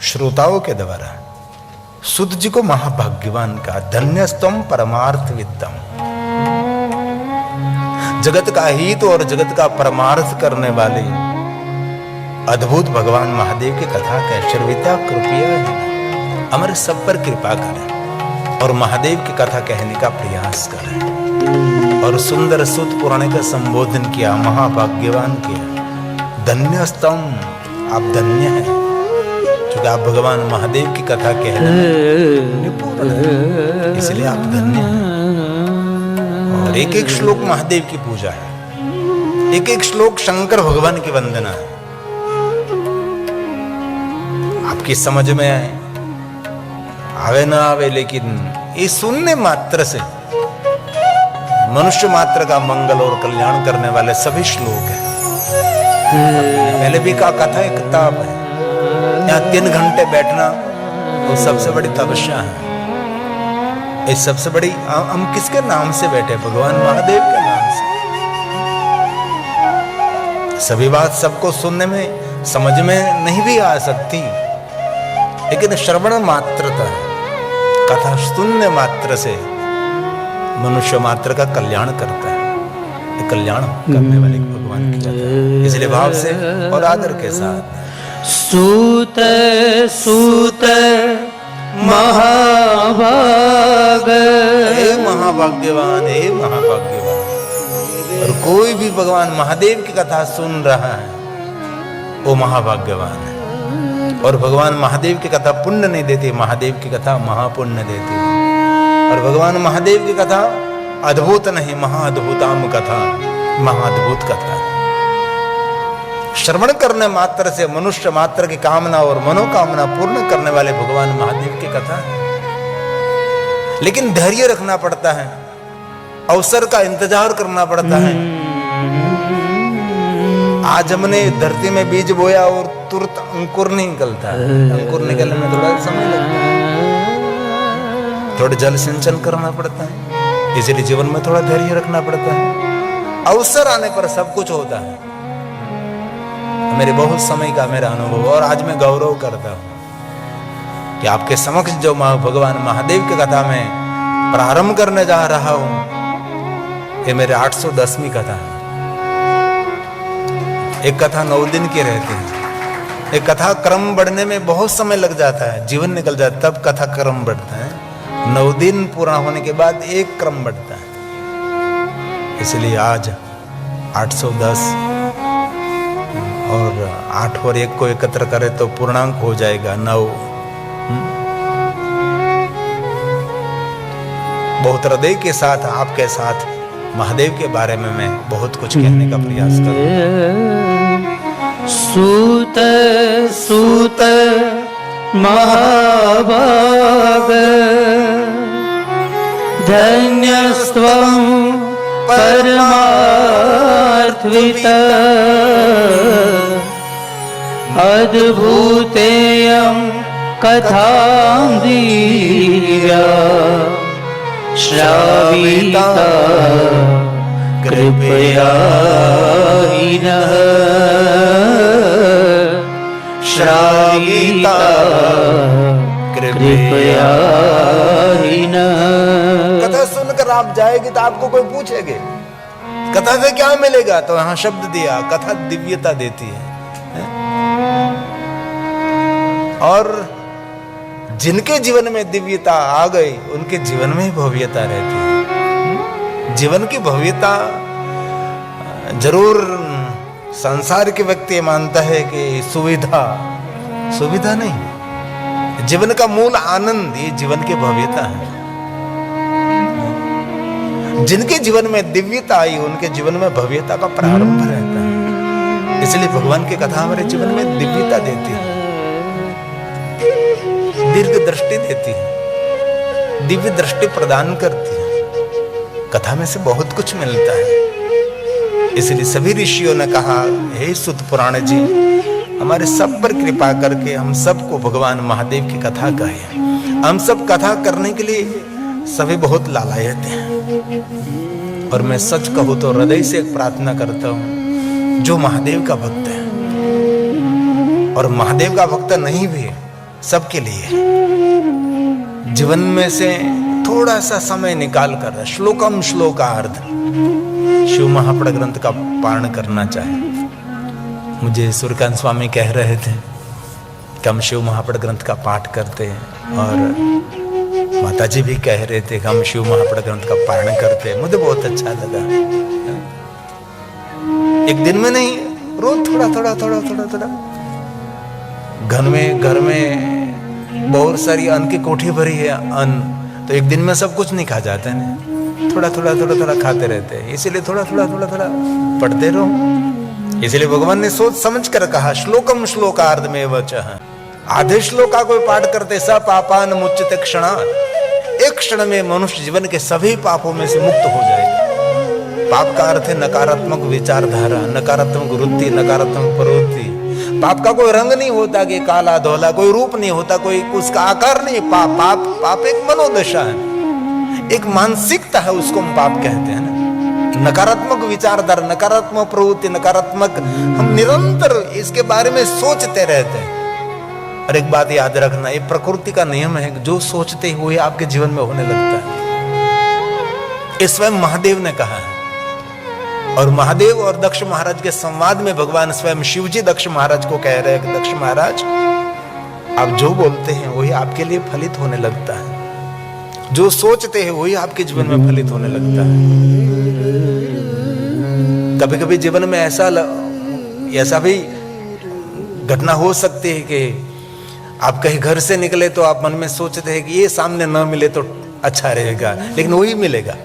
श्रोताओं के द्वारा सुत जी को महाभाग्यवान का धन्यस्तम परमार्थ विद्तम, जगत का हित और जगत का परमार्थ करने वाले अद्भुत भगवान महादेव की कथा कह श्रविता कृपया हमारे सब पर कृपा करें और महादेव की कथा कहने का प्रयास करें। और सुंदर सुत पुराण का संबोधन किया, महाभाग्यवान किया, धन्यस्तम, आप धन्य हैं क्योंकि आप भगवान महादेव की कथा कह रहे हैं, इसलिए आप धन्य हैं। और एक एक श्लोक महादेव की पूजा है, एक एक श्लोक शंकर भगवान की वंदना है। आपकी समझ में आवे ना आवे, लेकिन ये सुनने मात्र से मनुष्य मात्र का मंगल और कल्याण करने वाले सभी श्लोक हैं। पहले भी का कथा एक किताब है, यहाँ 3 घंटे बैठना वो सबसे बड़ी तपस्या है। इस सबसे बड़ी हम किसके नाम से बैठे? भगवान महादेव के नाम से। सभी बात सबको सुनने में समझ में नहीं भी आ सकती, लेकिन श्रवण मात्रता, कथा सुनने मात्र से मनुष्य मात्र का कल्याण करता है। कल्याण करने वाले भगवान की कथा, इसलिए भाव से और आदर के साथ सूत सूत महाभाग, हे महाभाग्यवान, हे महाभाग्यवान। और कोई भी भगवान महादेव की कथा सुन रहा है वो महाभाग्यवान है। और भगवान महादेव की कथा पुण्य नहीं देती, महादेव की कथा महापुण्य देती है। और भगवान महादेव की कथा अद्भुत नहीं, महाअद्भुताम कथा, महाअद्भुत कथा। श्रवण करने मात्र से मनुष्य मात्र की कामना और मनोकामना पूर्ण करने वाले भगवान महादेव की कथा है। लेकिन धैर्य रखना पड़ता है, अवसर का इंतजार करना पड़ता है। आज हमने धरती में बीज बोया और तुरंत अंकुर नहीं निकलता है, अंकुर निकलने में थोड़ा समय लगता है, थोड़ा जल सिंचन करना पड़ता है, इसलिए जीवन में थोड़ा धैर्य रखना पड़ता है। अवसर आने पर सब कुछ होता है। मेरे बहुत समय का मेरा अनुभव, और आज मैं गौरव करता हूं कि आपके समक्ष जो भगवान महादेव की कथा में प्रारंभ करने जा रहा हूं, ये मेरे 810वीं कथा है। एक कथा 9 दिन की रहती है। एक कथा क्रम बढ़ने में बहुत समय लग जाता है, जीवन निकल जाता है, तब कथा क्रम बढ़ता है। 9 दिन पूरा होने के बाद एक क्रम बढ़ता है। इसलिए आज 810 और 8 और 1 को एकत्र करें तो पूर्णांक हो जाएगा 9। बहुत हृदय के साथ आपके साथ महादेव के बारे में मैं बहुत कुछ कहने का प्रयास करूं। सूत सूत महाभाग, धन्यस्त्वं परमार्थवित, अद्भुतेयं कथां दिव्या श्राविता कृपया नः, श्राविता कृपया नः। कथा सुनकर आप जाएंगे तो आपको कोई पूछेगा कथा से क्या मिलेगा, तो यहां शब्द दिया, कथा दिव्यता देती है। और जिनके जीवन में दिव्यता आ गई उनके जीवन में भव्यता रहती है। जीवन की भव्यता जरूर संसार के व्यक्ति मानता है कि सुविधा नहीं, जीवन का मूल आनंद ये जीवन की भव्यता है। जिनके जीवन में दिव्यता आई उनके जीवन में भव्यता का प्रारंभ रहता है। इसलिए भगवान की कथा हमारे जीवन में दिव्यता देती है, दीर्घ दृष्टि देती है, दिव्य दृष्टि प्रदान करती है। कथा में से बहुत कुछ मिलता है। इसलिए सभी ऋषियों ने कहा, हे सुत पुराण जी, हमारे सब पर कृपा करके हम सबको भगवान महादेव की कथा कहे। हम सब कथा करने के लिए सभी बहुत लालायत हैं। और मैं सच कहूं तो हृदय से एक प्रार्थना करता हूं, जो महादेव का भक्त है और महादेव का भक्त नहीं भी, सबके लिए जीवन में से थोड़ा सा समय निकाल कर श्लोकम श्लोकार्ध शिव महापड़ ग्रंथ का पारण करना चाहे। मुझे सूर्यकांत स्वामी कह रहे थे कि हम शिव महापड़ ग्रंथ का पाठ करते हैं, और माताजी भी कह रहे थे कि हम शिव महापड़ ग्रंथ का पारण करते हैं। मुझे बहुत अच्छा लगा। एक दिन में नहीं, रोज थोड़ा थोड़ा थोड़ा थोड़ा थोड़ा। घर में बहुत सारी अन्न की कोठी भरी है अन्न, तो एक दिन में सब कुछ नहीं खा जाते हैं, थोड़ा थोड़ा थोड़ा थोड़ा खाते रहते हैं। इसीलिए थोड़ा थोड़ा थोड़ा थोड़ा पढ़ते रहो। इसलिए भगवान ने सोच समझ कर कहा श्लोकम श्लोकार्ध में वचः। आधे श्लोक का कोई पाठ करते स पापान मुच्यते क्षणात्, एक क्षण में मनुष्य जीवन के सभी पापों में से मुक्त हो जाएगा। पाप का अर्थ है नकारात्मक विचारधारा, नकारात्मक वृत्ति, नकारात्मक प्रवृत्ति। पाप का कोई रंग नहीं होता कि काला धोला, कोई रूप नहीं होता, कोई उसका आकार नहीं। पाप एक मनोदशा है, एक मानसिकता है, उसको हम पाप कहते हैं ना। नकारात्मक विचारधारा, नकारात्मक प्रवृत्ति, नकारात्मक, हम निरंतर इसके बारे में सोचते रहते हैं। और एक बात याद रखना, ये प्रकृति का नियम है, जो सोचते हैं वही आपके जीवन में होने लगता है। ये स्वयं महादेव ने कहा है। और महादेव और दक्ष महाराज के संवाद में भगवान स्वयं शिव जी दक्ष महाराज को कह रहे हैं कि दक्ष महाराज, आप जो बोलते हैं वही आपके लिए फलित होने लगता है, जो सोचते हैं वही आपके जीवन में फलित होने लगता है। कभी कभी जीवन में ऐसा भी घटना हो सकती है कि आप कहीं घर से निकले तो आप मन में सोचते हैं कि ये सामने न मिले तो अच्छा रहेगा, लेकिन वही मिलेगा।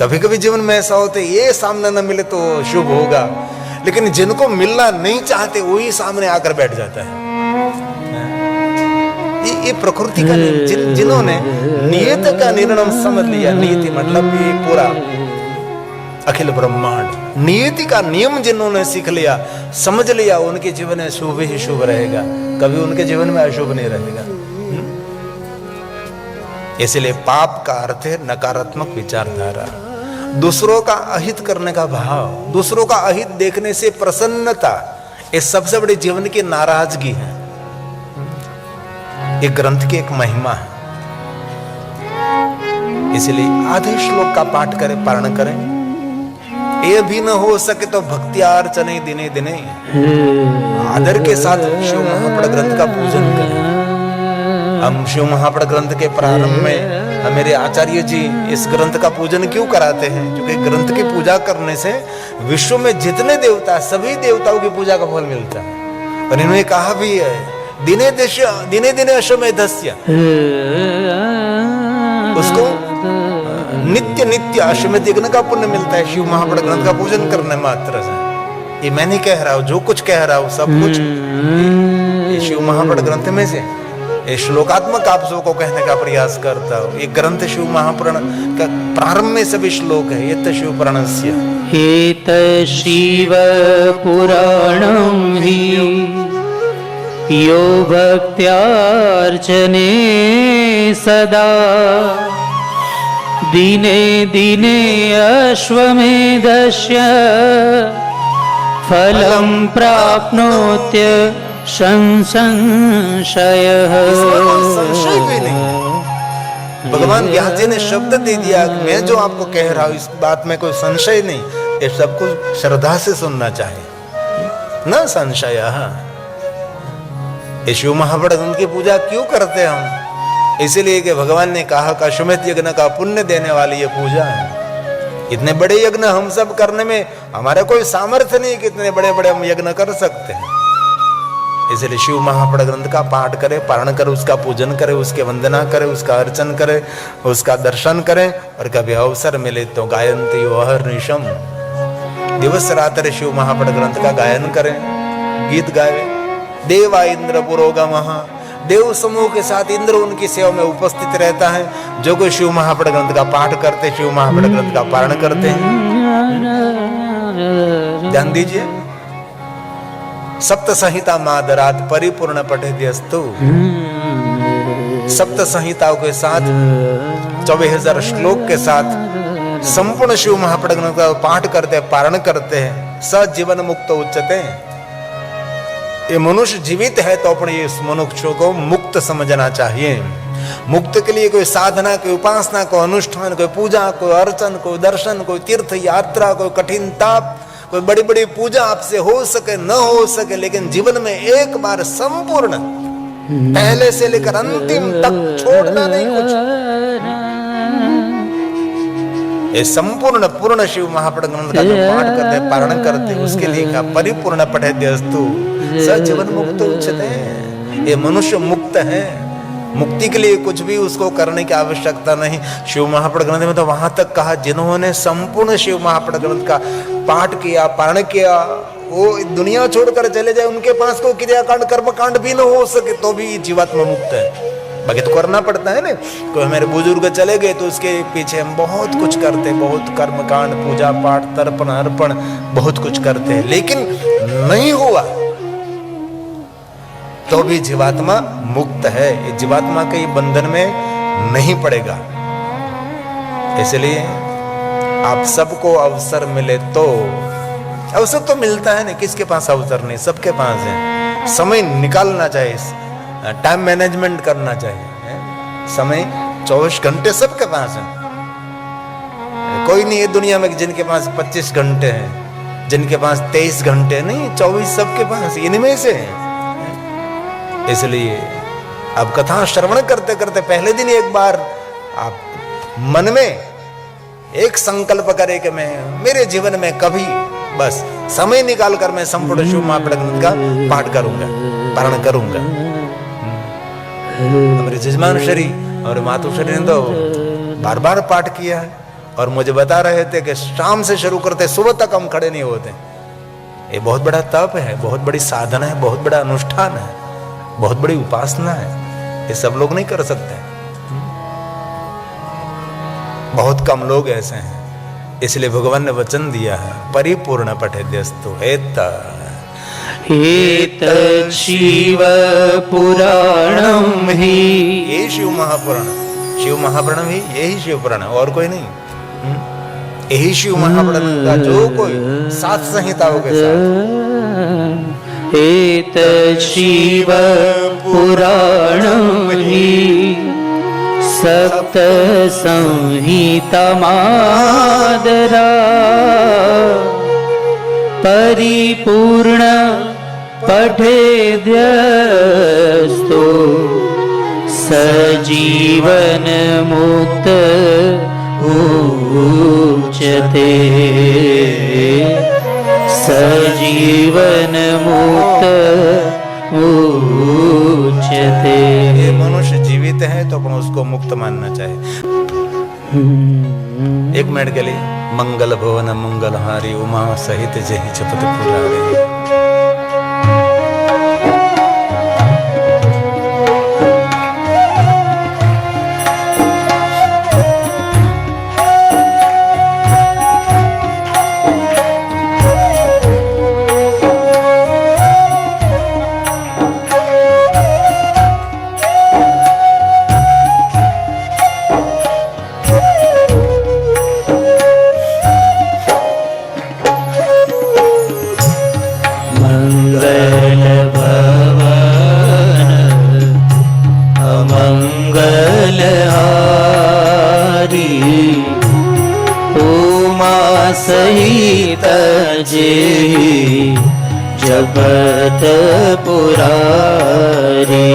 कभी कभी जीवन में ऐसा होता है ये सामने न मिले तो शुभ होगा, लेकिन जिनको मिलना नहीं चाहते वही सामने आकर बैठ जाता है। ये प्रकृति का नियम, जिन्होंने नियत का निर्णय समझ लिया, नियति मतलब ये पूरा अखिल ब्रह्मांड, नियति का नियम जिन्होंने सीख लिया, समझ लिया, उनके जीवन में शुभ ही शुभ रहेगा, कभी उनके जीवन में अशुभ नहीं रहेगा। इसलिए पाप का अर्थ है नकारात्मक विचारधारा, दूसरों का अहित करने का भाव, दूसरों का अहित देखने से प्रसन्नता, ये सबसे बड़ी जीवन की नाराजगी है। ये ग्रंथ की एक महिमा है। इसलिए आधे श्लोक का पाठ करें, पारण करें। ये भी न हो सके तो भक्ति अर्चने दिने दिने आदर के साथ शिव महापड़ ग्रंथ का पूजन करें। हम शिव महापड़ ग्रंथ के प्रारंभ में मेरे आचार्य जी इस ग्रंथ का पूजन क्यों कराते हैं? क्योंकि ग्रंथ की पूजा करने से विश्व में जितने देवता, सभी देवताओं की पूजा का फल मिलता है। और इन्होंने कहा भी है दिने दिने अश्वमेधस्य, उसको नित्य नित्य अश्वमेध यज्ञ का पुण्य मिलता है शिव महापड़ ग्रंथ का पूजन करने मात्र से। ये मैं नहीं कह रहा हूं, जो कुछ कह रहा हूं सब कुछ ये शिव महापड़ ग्रंथ में से ये श्लोकात्मक आप सबको कहने का प्रयास करता हूं। ये ग्रंथ शिव महापुराण का प्रारंभ में सभी श्लोक है। ये शिव पुराणस्य एत शिव पुराणं हि यो भक्त्यार्चने सदा दिने दिने अश्वमेधस्य फलं प्राप्नोत्य संशयः। संशय भी नहीं। भगवान ज्ञान जी ने शब्द दे दिया, मैं जो आपको कह रहा हूं इस बात में कोई संशय नहीं। ये सबको श्रद्धा से सुनना चाहिए, न संशय। ये शिव महापड़ ग्रंथ की पूजा क्यों करते हम? इसीलिए कि भगवान ने कहा कि अश्वमेध यज्ञ का पुण्य देने वाली ये पूजा है। इतने बड़े यज्ञ हम सब करने में हमारा कोई सामर्थ्य नहीं कि इतने बड़े बड़े हम यज्ञ कर सकते हैं। इसलिए शिव महापड़ ग्रंथ का पाठ करें, पारण करें, उसका पूजन करें, उसके वंदना करें, उसका अर्चन करें, उसका दर्शन करें। और कभी अवसर मिले तो गायन्ति अहर्निशम, दिवस रात्र शिव महापड़ ग्रंथ का गायन करें, गीत गावे। देवा इंद्र पुरोगमः, देव समूह के साथ इंद्र उनकी सेवा में उपस्थित रहता है। जो कोई शिव महापड़ ग्रंथ का पाठ करते, शिव महापड़ ग्रंथ का पारण करते हैं, ध्यान दीजिए। सप्त संहिता मादरात परिपूर्ण पठेद्यस्तु, सप्त संहिताओं के साथ 24,000 श्लोक के साथ संपूर्ण शिव महापड़ ग्रंथ का पाठ करते हैं, पारण करते हैं, स जीवन मुक्त उच्चते। ये मनुष्य जीवित है तो अपने इस मनुष्य को मुक्त समझना चाहिए। मुक्त के लिए कोई साधना, कोई उपासना, कोई अनुष्ठान, कोई पूजा, कोई अर्चन, कोई दर्शन, कोई तीर्थ यात्रा, कोई कठिन ताप, कोई बड़ी बड़ी पूजा आपसे हो सके न हो सके, लेकिन जीवन में एक बार संपूर्ण पहले से लेकर अंतिम तक छोड़ना नहीं कुछ। ये संपूर्ण पूर्ण शिव महापड़ ग्रंथ का जो पाठ करते, पारण करते, उसके लिए का परिपूर्ण पठेद्यस्तु स जीवन मुक्त उच्यते। ये मनुष्य मुक्त है, मुक्ति के लिए कुछ भी उसको करने की आवश्यकता नहीं। शिव महापड़ ग्रंथ में तो वहां तक कहा, जिन्होंने संपूर्ण शिव महापड़ ग्रंथ का पाठ किया, पारण किया, वो दुनिया छोड़कर चले जाए, उनके पास कोई क्रियाकांड कर्मकांड भी न हो सके तो भी जीवात्मा मुक्त है। बाकी तो करना पड़ता है ना। कोई हमारे बुजुर्ग चले गए तो उसके पीछे हम बहुत कुछ करते, बहुत कर्मकांड, पूजा पाठ, तर्पण अर्पण, बहुत कुछ करते हैं, लेकिन नहीं हुआ तो भी जीवात्मा मुक्त है। ये जीवात्मा के बंधन में नहीं पड़ेगा। इसलिए आप सबको अवसर मिले तो, अवसर तो मिलता है ना, किसके पास अवसर नहीं, सबके पास है। समय निकालना चाहिए, टाइम मैनेजमेंट करना चाहिए। समय 24 घंटे सबके पास है। कोई नहीं है दुनिया में जिनके पास 25 घंटे हैं, जिनके पास 23 घंटे नहीं, 24 सबके पास, इनमें से है। इसलिए अब कथा श्रवण करते करते पहले दिन एक बार आप मन में एक संकल्प करें कि मैं मेरे जीवन में कभी बस समय निकाल कर मैं संपूर्ण शिव महापड़ ग्रंथ का पाठ करूंगा, पारण करूंगा। हमारे जजमान श्री और मातुश्री ने तो बार बार पाठ किया है और मुझे बता रहे थे कि शाम से शुरू करते सुबह तक हम खड़े नहीं होते। ये बहुत बड़ा तप है, बहुत बड़ी साधना है, बहुत बड़ा अनुष्ठान है, बहुत बड़ी उपासना है। ये सब लोग नहीं कर सकते, बहुत कम लोग ऐसे हैं। इसलिए भगवान ने वचन दिया है, परिपूर्ण पठेद्यस्तु एतत् शिव पुराणम ही। ये शिव महापुराण, शिव महापुराण ही यही शिव पुराण, और कोई नहीं। यही शिव महापुराण का जो कोई 7 संहिताओं के साथ। एतत् शिव पुराणम ही सप्त संहिता मादरा परिपूर्ण पठेद्यस्तु सजीवन मुक्त उच्यते। सजीवन मुक्त उच्यते। ये मनुष्य जीवित है तो अपन उसको मुक्त मानना चाहिए। एक मिनट के लिए मंगल भवन मंगलहारी उमा सहित जही जपत पुरारी। सहित जे जपत पुरारी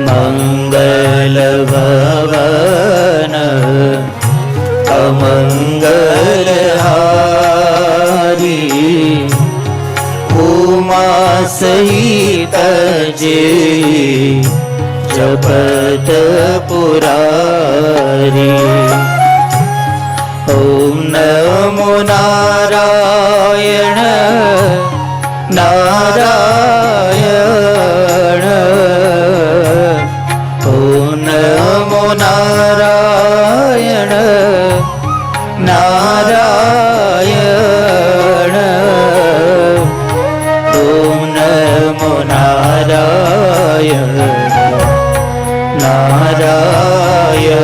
मंगल भवन अमंगल हारी उमा सहित जे जपत पुरारी। ओम नमो नारायण नारायण। ओम नमो नारायण नारायण। ओम नमो नारायण नारायण।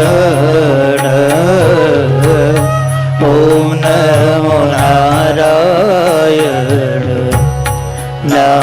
ओम नमो नारायण नारायण।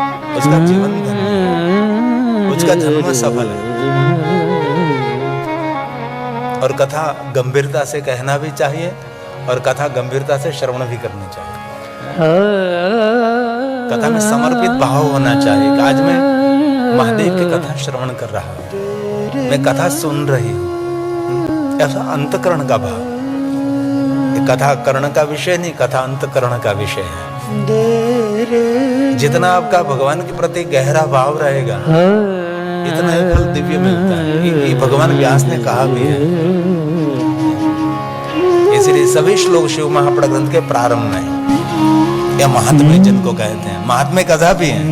उसका जीवन धन्य है, उसका जन्म सफल है। और कथा गंभीरता से कहना भी चाहिए और कथा गंभीरता से श्रवण भी करनी चाहिए। कथा में समर्पित भाव होना चाहिए कि आज मैं महादेव की कथा श्रवण कर रहा हूं, मैं कथा सुन रही हूं, ऐसा अंतकरण का भाव। ये कथा कर्ण का विषय नहीं, कथा अंतकरण का विषय है। जितना आपका भगवान के प्रति गहरा भाव रहेगा इतना ही फल दिव्य मिलता है। ये भगवान व्यास ने कहा भी है। इसलिए सभी श्लोक शिव महापुराण ग्रंथ के प्रारंभ में या महात्म्य जिनको कहते हैं, महात्म्य कथा भी है।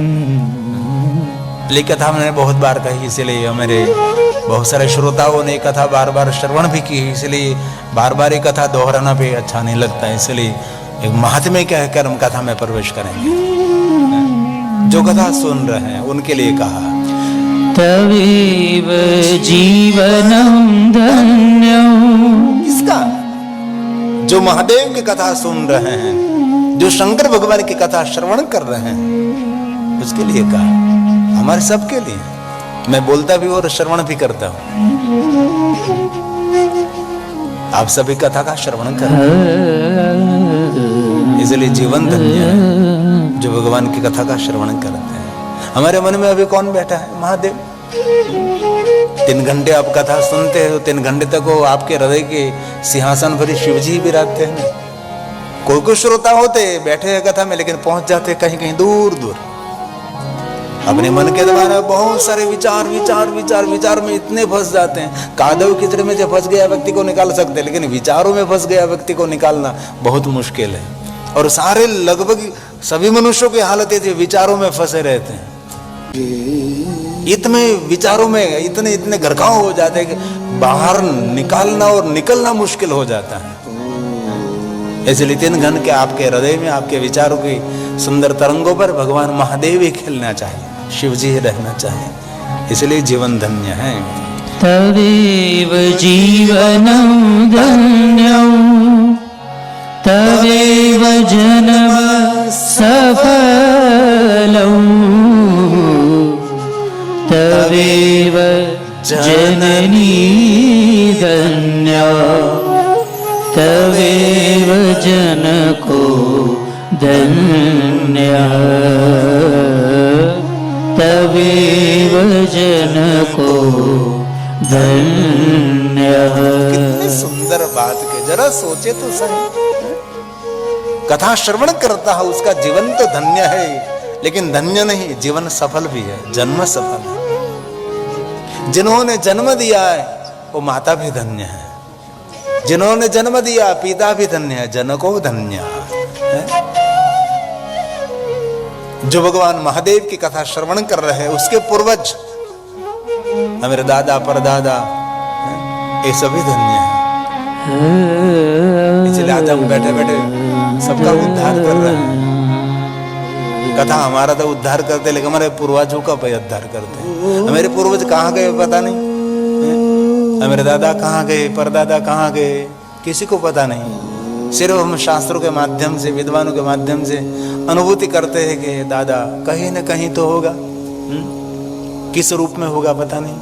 लेकिन कथा मैंने बहुत बार कही, इसलिए मेरे बहुत सारे श्रोताओं ने कथा बार बार श्रवण भी की, इसलिए बार बार ये कथा दोहराना भी अच्छा नहीं लगता। इसलिए एक महात्म्य कहकर हम कथा में प्रवेश करेंगे। जो कथा सुन रहे हैं उनके लिए कहा, तवेव जीवनम धन्यम। किसका? जो महादेव की कथा सुन रहे हैं, जो शंकर भगवान की कथा श्रवण कर रहे हैं, उसके लिए कहा। हमारे सबके लिए। मैं बोलता भी और श्रवण भी करता हूं। आप सभी कथा का श्रवण कर रहे हैं, इसलिए जीवन धन्य है जो भगवान की कथा का श्रवण करते हैं। हमारे मन में अभी कौन बैठा है? महादेव। 3 घंटे आप कथा सुनते हो, 3 घंटे तक वो आपके हृदय के सिंहासन पर शिव जी विराजते हैं। कोई कोई श्रोता होते बैठे हैं कथा में, लेकिन पहुंच जाते कहीं कहीं दूर दूर। अपने मन के द्वारा बहुत सारे विचार में इतने फंस जाते हैं। कादव कीचड़ में जब फंस गया व्यक्ति को निकाल सकते, लेकिन विचारों में फंस गया व्यक्ति को निकालना बहुत मुश्किल है। और सारे लगभग सभी मनुष्यों की हालत है विचारों में फंसे रहते हैं। इतने विचारों में इतने गरकाव हो जाते हैं कि बाहर निकालना और निकलना मुश्किल हो जाता है। इसलिए 3 घंटे के आपके हृदय में आपके विचारों की सुंदर तरंगों पर भगवान महादेव ही खेलना चाहिए, शिव जी ही रहना चाहिए। इसलिए जीवन धन्य है। तवेव जीवनम धन्यम, तवेव जन्म सफलम, तवेव जननी धन्या, तवेव जनको धन्य, तवेव जनको धन्य। कितनी सुंदर बात के, जरा सोचे तो सही। कथा श्रवण करता है उसका जीवन तो धन्य है, लेकिन धन्य नहीं, जीवन सफल भी है, जन्म सफल है। जिन्होंने जन्म दिया है वो माता भी धन्य है, जिन्होंने जन्म दिया पिता भी धन्य है, जनको धन्य है। जो भगवान महादेव की कथा श्रवण कर रहे हैं उसके पूर्वज, हमारे दादा परदादा, ये सभी धन्य है। इसलिए आज हम बैठे बैठे सबका उद्धार कर रहे हैं। कथा हमारा तो उद्धार करते, लेकिन हमारे पूर्वजों का भी उद्धार करते हैं। हमारे पूर्वज कहाँ गए पता नहीं, हमारे दादा कहाँ गए, परदादा कहाँ गए, किसी को पता नहीं। सिर्फ हम शास्त्रों के माध्यम से, विद्वानों के माध्यम से अनुभूति करते हैं कि दादा कहीं न कहीं तो होगा, किस रूप में होगा पता नहीं।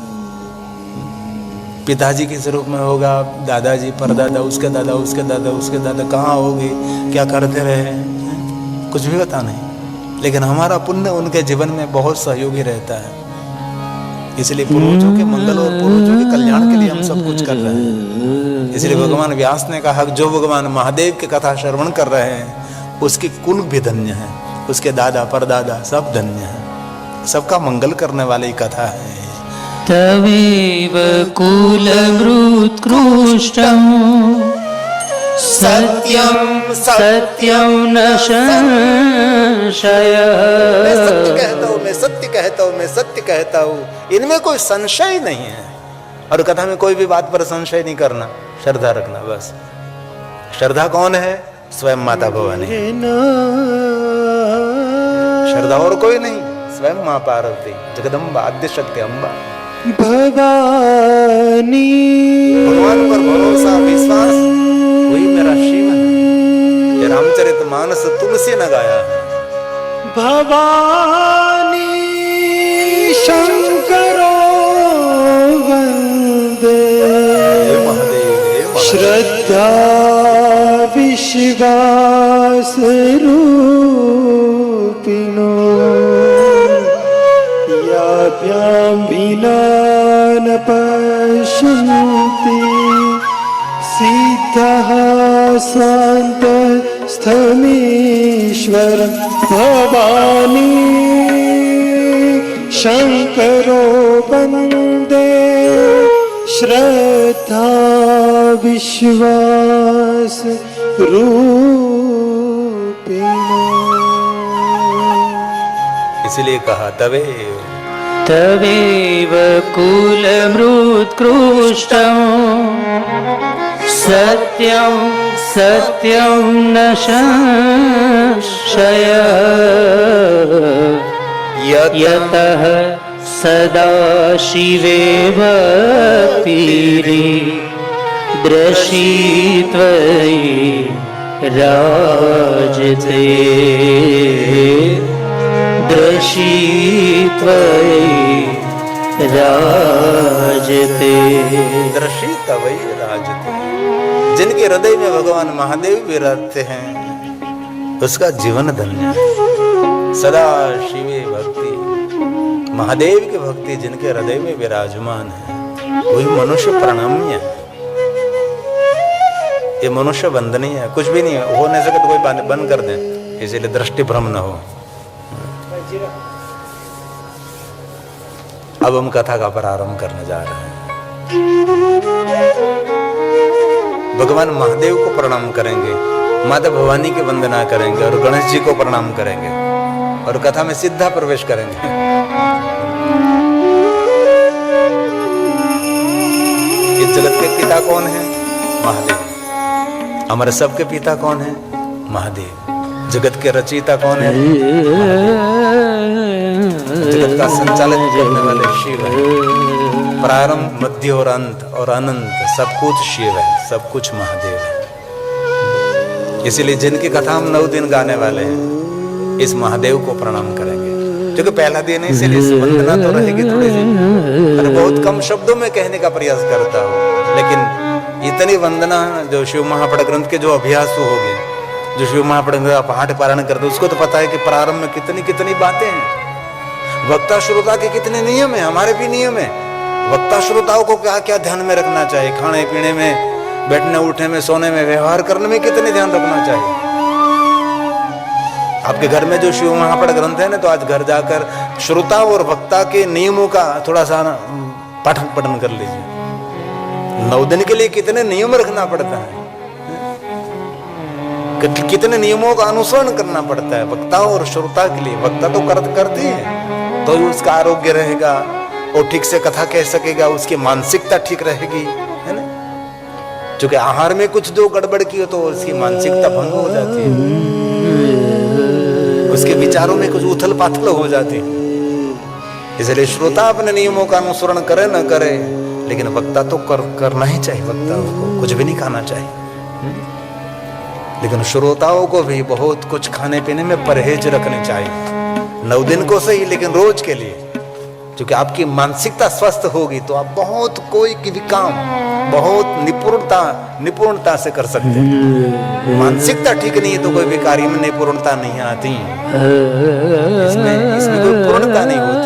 पिताजी किस रूप में होगा, दादाजी, परदादा, उसके दादा, उसके दादा, उसके दादा कहाँ होगी, क्या करते रहे, कुछ भी पता नहीं। लेकिन हमारा पुण्य उनके जीवन में बहुत सहयोगी रहता है। इसलिए पूर्वजों के मंगल और पूर्वजों के कल्याण के लिए हम सब कुछ कर रहे हैं। इसलिए भगवान व्यास ने कहा जो भगवान महादेव की कथा श्रवण कर रहे हैं उसकी कुल भी धन्य है, उसके दादा परदादा सब धन्य है, सबका मंगल करने वाली कथा है। तवेव कुलमृत्कृष्टं सत्यं सत्यं न संशय। मैं सत्य कहता हूँ, मैं सत्य कहता हूँ, मैं सत्य कहता हूँ, इनमें कोई संशय नहीं है। और कथा में कोई भी बात पर संशय नहीं करना, श्रद्धा रखना बस। श्रद्धा कौन है? स्वयं माता भवानी। श्रद्धा और कोई नहीं, स्वयं मां पार्वती, जगदम्बा, आद्य शक्ति अम्बा भवानी। भगवान पर भरोसा विश्वास वही मेरा शिव है। ये रामचरितमानस तुलसी ने गाया है। भवानी श्रद्धा विश्वास रूपिणो याभ्यां विना न पश्यन्ति सिद्धः स्वान्तस्थमीश्वरं भवानी शङ्करो वन्दे श्रद्धा विश्वास रूपिणो। इसलिए कहा तवे तवेव कुलमृत्कृष्टं सत्यं सत्यं न संशय यतः सदा शिवे भक्तिरि दृशी त्वयि राजते दृशी त्वयि राजते। दृशी तवई राजते। जिनके हृदय में भगवान महादेव विराजते हैं उसका जीवन धन्य है। सदा शिवे भक्ति, महादेव की भक्ति जिनके हृदय में विराजमान है वही मनुष्य प्रणम्य है। ये मनुष्य वंदनीय है, कुछ भी नहीं है, हो नहीं सके तो कोई बंद कर दे, इसीलिए दृष्टि भ्रम न हो। अब हम कथा का प्रारंभ करने जा रहे हैं। भगवान महादेव को प्रणाम करेंगे, माता भवानी की वंदना करेंगे और गणेश जी को प्रणाम करेंगे और कथा में सीधा प्रवेश करेंगे। इस जगत के पिता कौन है? महादेव। हमारे सबके पिता कौन है? महादेव। जगत के रचयिता कौन है? जगत का संचालन करने वाले शिव है। प्रारंभ, मध्य और अंत और अनंत सब कुछ शिव है, सब कुछ महादेव है। इसीलिए जिनकी कथा हम 9 दिन गाने वाले हैं, इस महादेव को प्रणाम करेंगे। क्योंकि पहला दिन है, इसीलिए वंदना तो रहेगी थोड़ी सी। मैं बहुत कम शब्दों में कहने का प्रयास करता हूँ, लेकिन इतनी वंदना जो शिव महापड़ ग्रंथ के जो अभ्यास हो गए, जो शिव महापड़ ग्रंथ का पाठ पारायण करते उसको तो पता है कि प्रारंभ में कितनी कितनी बातें हैं। वक्ता श्रोता के कितने नियम है, हमारे भी नियम है। वक्ता श्रोताओं को क्या क्या ध्यान में रखना चाहिए, खाने पीने में, बैठने उठने में, सोने में, व्यवहार करने में कितने ध्यान रखना चाहिए। आपके घर में जो शिव महापड़ ग्रंथ है ना, तो आज घर जाकर श्रोता और वक्ता के नियमों का थोड़ा सा पाठन पठन कर लीजिए। 9 दिन के लिए कितने नियम रखना पड़ता है, कितने नियमों का अनुसरण करना पड़ता है वक्ता और श्रोता के लिए। वक्ता तो करती है तो ही उसका आरोग्य रहेगा, वो ठीक से कथा कह सकेगा, उसकी मानसिकता ठीक रहेगी, है ना। क्योंकि आहार में कुछ जो गड़बड़ की हो तो उसकी मानसिकता भंग हो जाती है, उसके विचारों में कुछ उथल पाथल हो जाती है। इसलिए श्रोता अपने नियमों का अनुसरण करे न करे, लेकिन वक्ता तो करना ही चाहिए। वक्ताओं को कुछ भी नहीं खाना चाहिए, लेकिन श्रोताओं को भी बहुत कुछ खाने पीने में परहेज रखने चाहिए। 9 दिन को सही, लेकिन रोज के लिए। क्योंकि आपकी मानसिकता स्वस्थ होगी तो आप बहुत कोई भी काम बहुत निपुणता से कर सकते हैं। मानसिकता ठीक नहीं है तो कोई भी कार्य में निपुणता नहीं आती, इसमें कोई पूर्णता नहीं होती।